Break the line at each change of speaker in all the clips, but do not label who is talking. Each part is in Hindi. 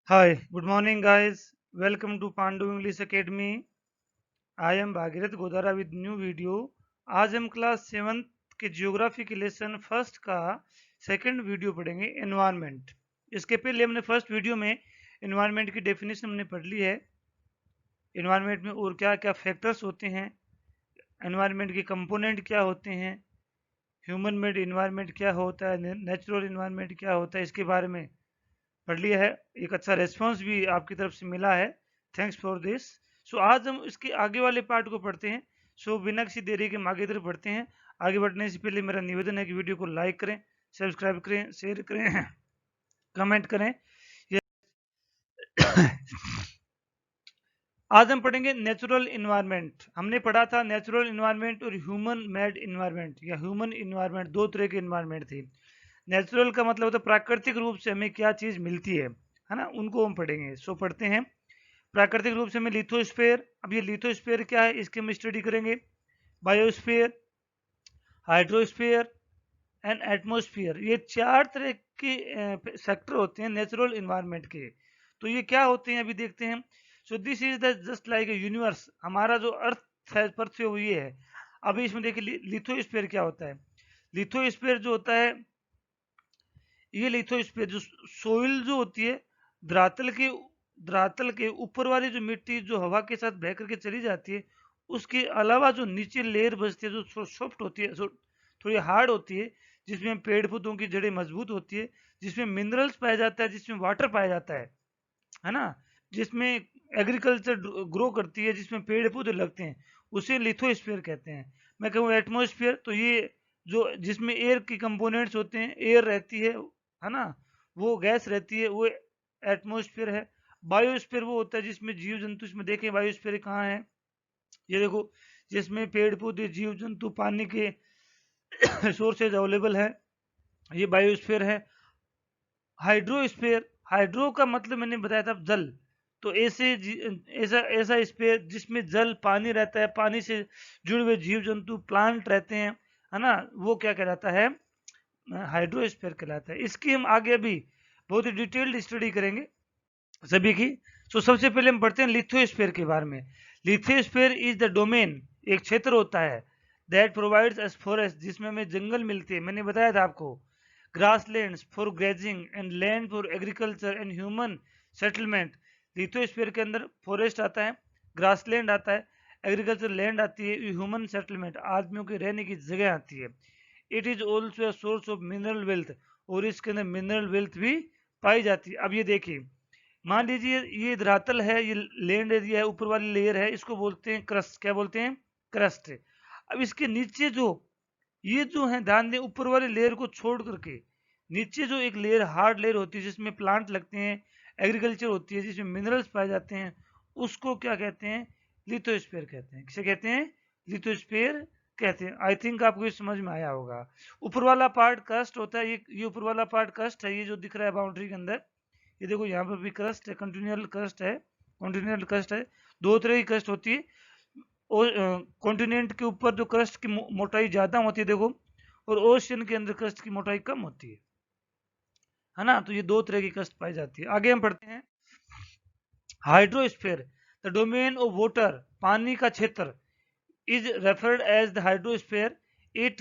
Hi, good morning, guys. Welcome to Pandu English Academy. I am Bhagirath Godara with new video. आज हम क्लास 7th के जियोग्राफी के लेसन फर्स्ट का सेकंड वीडियो पढ़ेंगे, एनवायरनमेंट। इसके पहले हमने फर्स्ट वीडियो में एनवायरनमेंट की डेफिनेशन हमने पढ़ ली है। एनवायरनमेंट में और क्या क्या फैक्टर्स होते हैं, एनवायरनमेंट के कंपोनेंट क्या होते हैं, ह्यूमन मेड एनवायरनमेंट क्या होता है, नेचुरल एनवायरनमेंट क्या होता है, इसके बारे में पढ़ लिया है। एक अच्छा रेस्पॉन्स भी आपकी तरफ से मिला है, थैंक्स फॉर दिस। सो आज हम इसके आगे वाले पार्ट को पढ़ते हैं। सो बिना किसी देरी के हम आगे तरफ बढ़ते हैं। आगे बढ़ने से पहले मेरा निवेदन है कि वीडियो को लाइक करें, सब्सक्राइब करें, शेयर करें, कमेंट करें। आज हम पढ़ेंगे नेचुरल इन्वायरमेंट। हमने पढ़ा था नेचुरल इन्वायरमेंट और ह्यूमन मेड इन्वायरमेंट या ह्यूमन इन्वायरमेंट, दो तरह के इन्वायरमेंट थी। नेचुरल का मतलब होता है प्राकृतिक रूप से हमें क्या चीज मिलती है ना, उनको हम पढ़ेंगे। सो पढ़ते हैं। प्राकृतिक रूप से हमें लिथोस्फेयर, अब ये लिथोस्फेयर क्या है इसकी हम स्टडी करेंगे। बायोस्फेयर, हाइड्रोस्फेयर एंड एटमोस्फियर, ये चार तरह के सेक्टर होते हैं नेचुरल इन्वायरमेंट के। तो ये क्या होते हैं अभी देखते हैं। So this is the just like a universe, हमारा जो अर्थ है, पृथ्वी वो ये है। अभी इसमें देखिए लिथोस्फेयर क्या होता है। लिथोस्फेयर जो होता है, ये लिथोस्फीयर जो सोइल जो होती है, धरातल के ऊपर वाली जो मिट्टी जो हवा के साथ बह करके चली जाती है, उसके अलावा जो नीचे लेयर बचती है जो सॉफ्ट होती है, जो थोड़ी हार्ड होती है, जिसमें पेड़ पौधों की जड़ें मजबूत होती है, जिसमें मिनरल्स पाया जाता है, जिसमें वाटर पाया जाता है ना, जिसमें एग्रीकल्चर ग्रो करती है, जिसमें पेड़ पौधे लगते हैं, उसे लिथोस्फीयर कहते हैं। मैं कहूँ एटमोस्फियर, तो ये जो जिसमें एयर की कंपोनेंट्स होते हैं, एयर रहती है ना, वो गैस रहती है, वो एटमोस्फियर है। बायोस्फीयर वो होता है जिसमें जीव जंतु, इसमें देखें बायोस्फीयर कहाँ है, ये देखो, जिसमें पेड़ पौधे जीव जंतु पानी के सोर्सेज अवेलेबल है, ये बायोस्फीयर है। हाइड्रोस्फीयर, हाइड्रो का मतलब मैंने बताया था जल, तो ऐसा ऐसा स्फीयर जिसमें जल पानी रहता है, पानी से जुड़े हुए जीव जंतु प्लांट रहते हैं, है ना, वो क्या कहलाता है, हाइड्रोस्फीयर कहलाता है। इसकी हम आगे भी बहुत ही डिटेल्ड स्टडी करेंगे सभी की। सो सबसे पहले हम पढ़ते हैं लिथोस्फीयर के बारे में। लिथोस्फीयर इज द डोमेन, एक क्षेत्र होता है, दैट प्रोवाइड्स अस फॉरेस्ट, जिसमें हमें जंगल मिलते हैं, मैंने बताया था आपको, grasslands for grazing and land for agriculture and human settlement. Lithosphere के अंदर फॉरेस्ट आता है, ग्रासलैंड आता है, एग्रीकल्चर लैंड आती है, ह्यूमन सेटलमेंट आदमियों के रहने की जगह आती है। It is also source of mineral wealth, और इसके अंदर मिनरल वेल्थ भी पाई जाती है। अब ये देखिए, मान लीजिए ये धरातल है, ये लैंड एरिया है, ऊपर वाली लेयर है, इसको बोलते हैं क्रस्ट। क्या बोलते हैं? क्रस्ट। अब इसके नीचे जो ये जो है, ध्यान दें, ऊपर वाली लेयर को छोड़ करके नीचे जो एक लेयर, हार्ड लेयर होती है, जिसमें प्लांट लगते हैं, एग्रीकल्चर होती है, जिसमें मिनरल्स पाए जाते हैं, उसको क्या कहते हैं? लिथोस्फीयर कहते हैं। किसे कहते हैं? लिथोस्फीयर कहते हैं। आई थिंक आपको ये समझ में आया होगा। ऊपर वाला पार्ट क्रस्ट होता है, ये ऊपर वाला पार्ट क्रस्ट है, ये जो दिख रहा है बाउंड्री के अंदर, ये देखो यहाँ पर भी क्रस्ट है, कंटिन्यूअल क्रस्ट है, कॉन्टिनेंटल क्रस्ट है। दो तरह की क्रस्ट होती है, और कॉन्टिनेंट के ऊपर जो क्रस्ट की मोटाई ज्यादा होती है देखो, और ओशियन के अंदर क्रस्ट की मोटाई कम होती है ना। तो ये दो तरह की क्रस्ट पाई जाती है। आगे हम पढ़ते हैं। Hydrosphere, the domain of water, पानी का क्षेत्र, is referred as the hydrosphere. It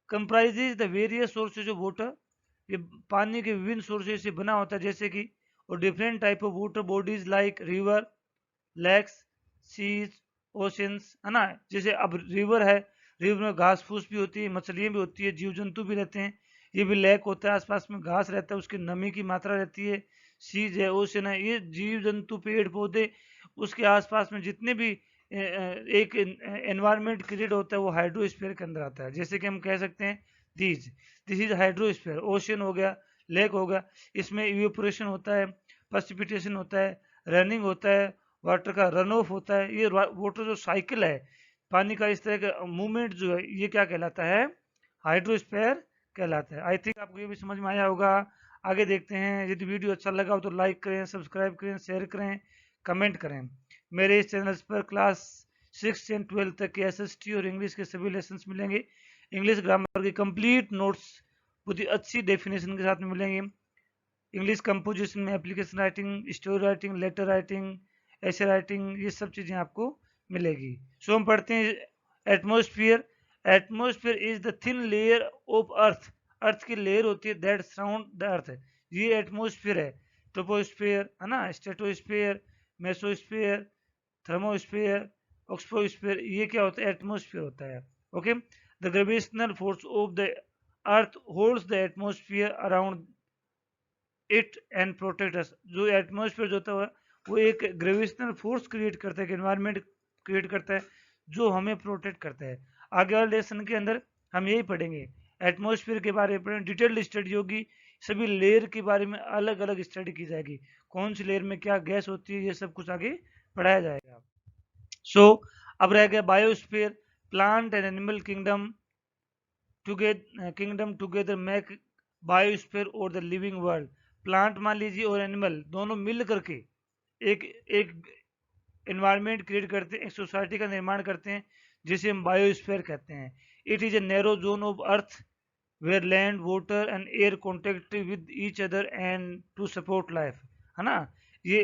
comprises the various sources of water, ये पानी के विभिन्न सोर्सेज से बना होता है, जैसे कि, और different type of water bodies like river, lakes, seas, oceans, है ना। जैसे अब रिवर है, रिवर में घास फूस भी होती है, मछलियां भी होती है, जीव जंतु भी रहते हैं। ये भी लेक होता है, आसपास में घास रहता है, उसकी नमी की मात्रा रहती है। सीज है, ओशन है, ये जीव जंतु पेड़ पौधे, उसके आसपास में जितने भी एक एनवायरमेंट क्रिएट होता है, वो हाइड्रोस्फीयर के अंदर आता है। जैसे कि हम कह सकते हैं this this is hydrosphere, ocean हो गया, लेक हो गया, इसमें इवेपोरेशन होता है, प्रेसिपिटेशन होता है, रनिंग होता है, वाटर का रन ऑफ होता है। ये वाटर जो साइकिल है, पानी का इस तरह का मूवमेंट जो है, ये क्या कहलाता है? हाइड्रोस्फीयर कहलाता है। आई थिंक आपको ये भी समझ में आया होगा। आगे देखते हैं। यदि वीडियो अच्छा लगा हो तो लाइक करें, सब्सक्राइब करें, शेयर करें, कमेंट करें। मेरे इस चैनल पर क्लास 6 एंड 12 तक के एसएसटी और इंग्लिश के सभी लेसन मिलेंगे। इंग्लिश ग्रामर के कंप्लीट नोट्स बहुत ही अच्छी डेफिनेशन के साथ में मिलेंगे। इंग्लिश कंपोजिशन में application writing, story writing, letter writing, ऐसे राइटिंग, ये सब चीजें आपको मिलेगी। सो हम पढ़ते हैं atmosphere. Atmosphere is the thin layer of earth, earth की लेयर होती है दैट सराउंड द अर्थ, ये एटमोस्फियर है। ट्रोपोस्फियर है ना, स्ट्रेटोस्फियर, मेसोस्फियर, थर्मोस्फियर, ऑक्सफोस्फियर, ये क्या होता है, एटमोस्फियर होता है। Okay, the gravitational force of the earth holds the atmosphere around it and protect us. जो एटमोस्फियर जो होता है वो एक ग्रेविटेशनल फोर्स क्रिएट करता है, एनवायरनमेंट क्रिएट करता है जो हमें प्रोटेक्ट करता है। आगे वाले लेसन के अंदर हम यही पढ़ेंगे, एटमोस्फियर के बारे में डिटेल्ड स्टडी होगी, सभी लेयर के बारे में अलग अलग स्टडी की जाएगी, कौन सी लेयर में क्या गैस होती है, ये सब कुछ आगे पढ़ाया जाएगा। सो अब रह गया biosphere, plant and animal kingdom together make biosphere और द लिविंग वर्ल्ड। प्लांट मान लीजिए और एनिमल दोनों मिल करके एक एक एनवायरनमेंट क्रिएट करते हैं, एक सोसाइटी का निर्माण करते हैं जिसे हम बायोस्फीयर कहते हैं। It is a narrow zone of earth where land, water and air contact with each other and to support life, है ना। ये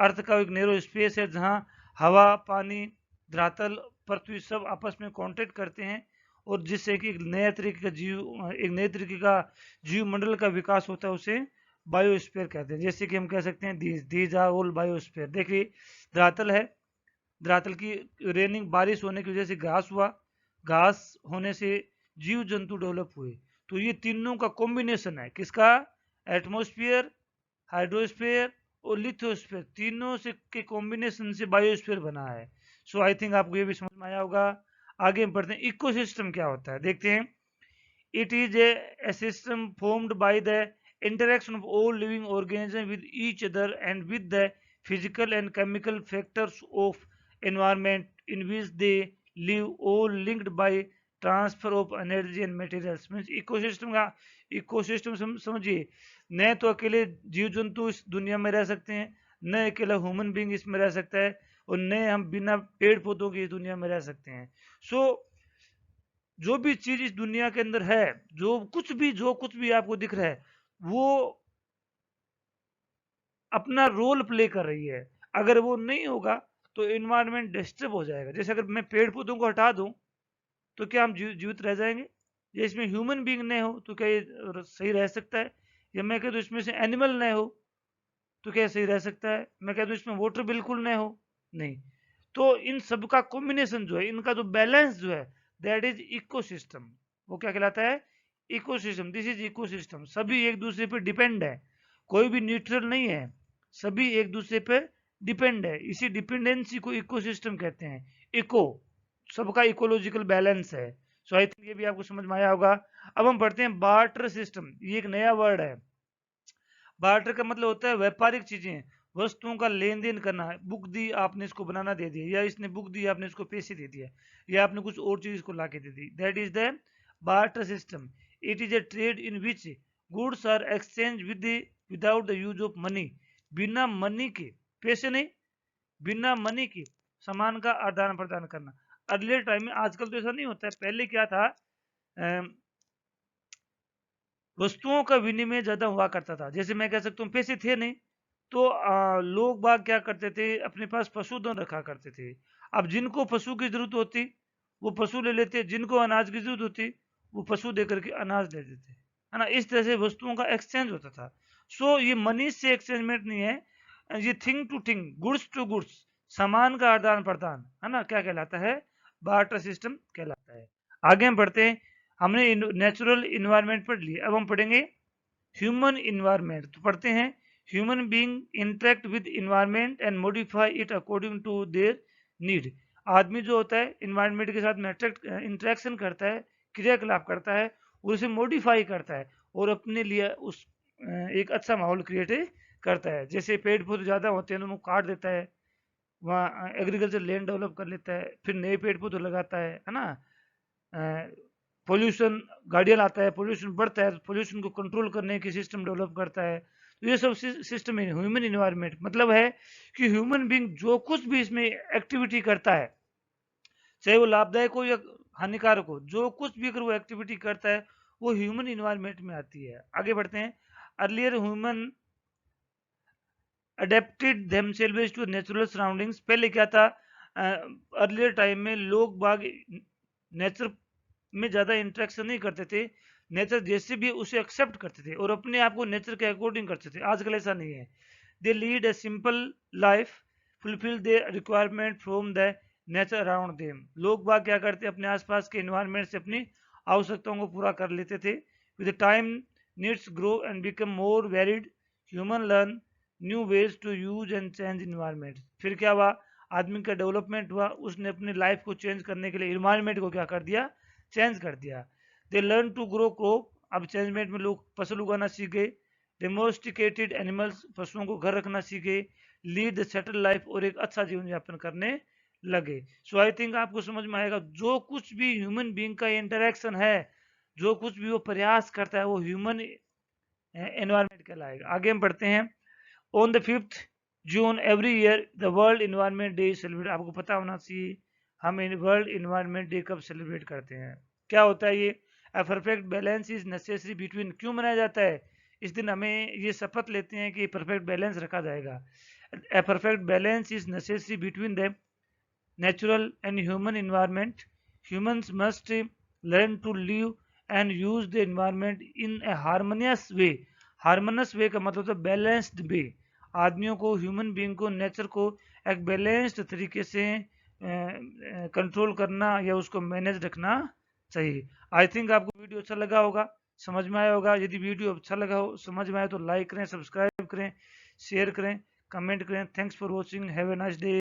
अर्थ का एक नैरो स्पेस है जहाँ हवा, पानी, धरातल, पृथ्वी सब आपस में कांटेक्ट करते हैं और जिससे कि एक नए तरीके का जीव मंडल का विकास होता है, उसे बायोस्फीयर कहते हैं। जैसे कि हम कह सकते हैं दीज आर ऑल बायोस्फीयर। देखिए धरातल है, धरातल की रेनिंग, बारिश होने की वजह से घास हुआ, घास होने से जीव जंतु डेवलप हुए। तो ये तीनों का कॉम्बिनेशन है, किसका, एटमोस्फियर, हाइड्रोस्फीयर और लिथोस्फीयर, तीनों से के कॉम्बिनेशन से बायोस्फीयर बना है। सो आई थिंक आपको ये भी समझ में आया होगा। आगे हम पढ़ते हैं इकोसिस्टम क्या होता है, देखते हैं। It is A system formed by the interaction of all living organisms with each other and with the physical and chemical factors of environment in which they live, all linked by transfer of energy and materials। Means ecosystem का, इकोसिस्टम समझिए, न तो अकेले जीव जंतु इस दुनिया में रह सकते हैं, न अकेला ह्यूमन बींग इसमें रह सकता है, और न हम बिना पेड़ पौधों की इस दुनिया में रह सकते हैं। सो जो भी चीज इस दुनिया के अंदर है, जो कुछ भी आपको दिख रहा है, वो अपना रोल प्ले कर रही है। अगर वो नहीं होगा तो एनवायरनमेंट डिस्टर्ब हो जाएगा। जैसे अगर मैं पेड़ पौधों को हटा दूं तो क्या हम जीवित रह जाएंगे? या इसमें ह्यूमन बीइंग नहीं हो तो क्या ये सही रह सकता है? या मैं कह दूं इसमें से एनिमल नहीं हो तो क्या सही रह सकता है? मैं कह दूं इसमें वाटर बिल्कुल नहीं हो, नहीं। तो इन सब का कॉम्बिनेशन जो है, इनका जो बैलेंस जो है, दैट इज इकोसिस्टम। वो क्या कहलाता है? इकोसिस्टम। This is ecosystem. सभी एक दूसरे पर डिपेंड है, कोई भी न्यूट्रल नहीं है, सभी एक दूसरे पे डिपेंड है। इसी डिपेंडेंसी को इकोसिस्टम कहते हैं। इको, सबका इकोलॉजिकल बैलेंस है। सो आई थिंक ये भी आपको समझ में आया होगा। अब हम पढ़ते हैं बार्टर सिस्टम। ये एक नया वर्ड है। बार्टर का मतलब होता है व्यापारिक चीजें, वस्तुओं का लेन देन करना है। बुक दी, आपने इसको बनाना दे दिया, या इसने बुक दी, आपने इसको पैसे दे दिया, या आपने कुछ और चीज इसको ला के दे दी, that is the barter system. It is a trade in which goods are exchange without the use of money. बिना मनी के, पैसे नहीं, बिना मनी के सामान का आदान प्रदान करना। अर्लियर टाइम में, आजकल तो ऐसा नहीं होता है, पहले क्या था, वस्तुओं का विनिमय ज्यादा हुआ करता था। जैसे मैं कह सकता हूँ पैसे थे नहीं तो लोग बाग क्या करते थे, अपने पास पशुधन रखा करते थे। अब जिनको पशु की जरूरत होती वो पशु ले लेते, जिनको अनाज की जरूरत होती वो पशु दे करके अनाज ले लेते, है ना। इस तरह से वस्तुओं का एक्सचेंज होता था। सो ये मनी से एक्सचेंजमेंट नहीं है, ये thing to thing, goods to goods, सामान का आदान प्रदान, है ना, क्या कहलाता है? बार्टर सिस्टम कहलाता है। आगे हम पढ़ते हैं। हमने नेचुरल इन्वायरमेंट पढ़ लिया, अब हम पढ़ेंगे ह्यूमन इन्वायरमेंट। तो पढ़ते हैं, human being interact with environment and modify it according to their need. आदमी जो होता है इन्वायरमेंट के साथ में इंटरेक्शन करता है, क्रियाकलाप करता है, उसे मॉडिफाई करता है और अपने लिए उस एक अच्छा माहौल क्रिएट करता है। जैसे पेड़ पौधे ज्यादा होते हैं तो वो काट देता है, वहाँ एग्रीकल्चर लैंड डेवलप कर लेता है, फिर नए पेड़ पौधे लगाता है ना। पोल्यूशन, गाड़ियाँ लाता है, पोल्यूशन बढ़ता है, पोल्यूशन को कंट्रोल करने की सिस्टम डेवलप करता है। तो ये सब सिस्टम है ह्यूमन इन्वायरमेंट। मतलब है कि ह्यूमन बीइंग जो कुछ भी इसमें एक्टिविटी करता है, चाहे वो लाभदायक हो या हानिकारक हो, जो कुछ भी अगर वो एक्टिविटी करता है वो ह्यूमन इन्वायरमेंट में आती है। आगे बढ़ते हैं। Earlier human adapted themselves to natural surroundings. पहले क्या था, अर्लियर टाइम में लोग बाग नेचर में ज़्यादा इंटरेक्शन नहीं करते थे, नेचर जैसे भी उसे एक्सेप्ट करते थे और अपने आप को नेचर के अकॉर्डिंग करते थे। आजकल ऐसा नहीं है। They lead a simple life, fulfil the requirement from the nature around them. लोग बाग क्या करते, अपने आसपास के इन्वायरमेंट से अपनी आवश्यकताओं को पूरा कर लेते थे। With time needs grow and become more varied, human learn new ways to use and change environment. फिर क्या हुआ, आदमी का डेवलपमेंट हुआ, उसने अपनी लाइफ को चेंज करने के लिए इन्वायरमेंट को क्या कर दिया, चेंज कर दिया। They learn to grow crop, अब चेंजमेंट में लोग फसल उगाना सीख गए। डेमोस्टिकेटेड एनिमल्स, पशुओं को घर रखना सीख गए। लीड द सेटल लाइफ, और एक अच्छा जीवन यापन करने लगे। सो आई थिंक आपको समझ में आएगा, जो कुछ भी ह्यूमन बीइंग का इंटरेक्शन है, जो कुछ भी वो प्रयास करता है, वो ह्यूमन एनवायरमेंट कहलाएगा। आगे हम बढ़ते हैं। On the 5th June every year the world environment day celebrate. आपको पता होना चाहिए हम वर्ल्ड इन्वायरमेंट डे कब सेलिब्रेट करते हैं। क्या होता है ये, a perfect balance is necessary between. क्यों मनाया जाता है, इस दिन हमें ये शपथ लेते हैं कि परफेक्ट बैलेंस रखा जाएगा। A perfect balance is necessary between the natural and human environment. Humans must learn to live and use the environment in a harmonious way. Harmonious way का मतलब है balanced way. आदमियों को, ह्यूमन बीइंग को, नेचर को एक बैलेंस्ड तरीके से कंट्रोल करना या उसको मैनेज रखना चाहिए। आई थिंक आपको वीडियो अच्छा लगा होगा, समझ में आया होगा। यदि वीडियो अच्छा लगा हो, समझ में आए तो लाइक करें, सब्सक्राइब करें, शेयर करें, कमेंट करें। Thanks for watching, have a nice day.